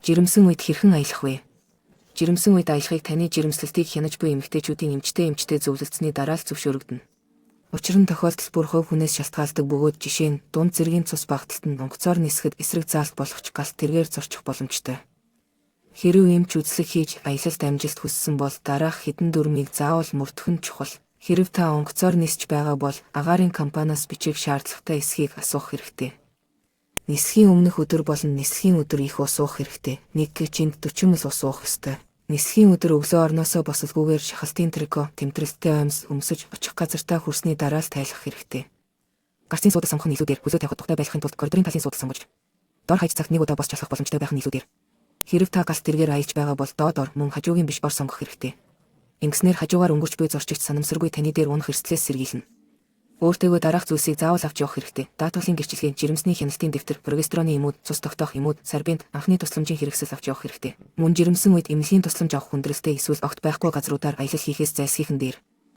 Жирэмсэн үед хэрхэн аялах вэ? Жирэмсэн үед аялахыг таны жирэмслэлтийг хянаж буй эмэгтэйчүүдийн эмчтэй зөвлөлдсөний дараа л зөвшөөрөгдөнө. Учир нь тохиолдол бүр хувь хүнээс шалтгаалдаг бөгөөд жишээ нь дунд зэргийн цус багталтанд онгоцоор нисэхэд эсрэг заалт болох ч галт тэргээр зорчих боломжтой. Хэрэв эмч үзлэг хийж аялалд амжилт хүссэн бол дараах хэдэн дүрмийг заавал мөрдөх нь чухал. Хэрэв та онгоцоор нисэж байгаа бол агаарын компаниас бичиг шаардлагатай эсхийг асуух хэрэгтэй. Нисхийн өмнөх өдөр болон нисхийн өдөр их ус уух хэрэгтэй. 1 гичинд 40 мл ус уух ёстой. Нисхийн өдөр өглөө орноосоо босолгүйгээр шахалтын трико, тэмдрэлттэй оймс өмсөж очих газартаа хүрсний дараа л тайлах хэрэгтэй. Гарцын суудал сонгох нийлүүдээр хөлөө тавих тухтай байхын тулд коридорын талын суудал сонгож, дор хаяж цагт нэг удаа босч алхах боломжтой байх нийлүүдээр. Хэрэв та галт тэргээр аялж байгаа бол доод ор мөн хажуугийн биш ор сонгох хэрэгтэй. Ингэснээр хажуугаар өнгөрч буй зорчигч санамсаргүй таны дээр унах эрсдлээс сэргийлнэ. Өөртөөгөө дараах зүйлсийг заавал авч явах хэрэгтэй. Даатгалын гэрчлэгийн жирэмсний хяналтын дэвтэр, прогестероны эмүүд, цус тогтоох эмүүд, сорбент, анхны тусламжийн хэрэгсэл авч явах хэрэгтэй. Мөн жирэмсэн үед эмнэлгийн тусламж авах хүндрэлтэй эсвэл огт байхгүй газруудаар аялал хийхээс зайлсхийхэн дээр.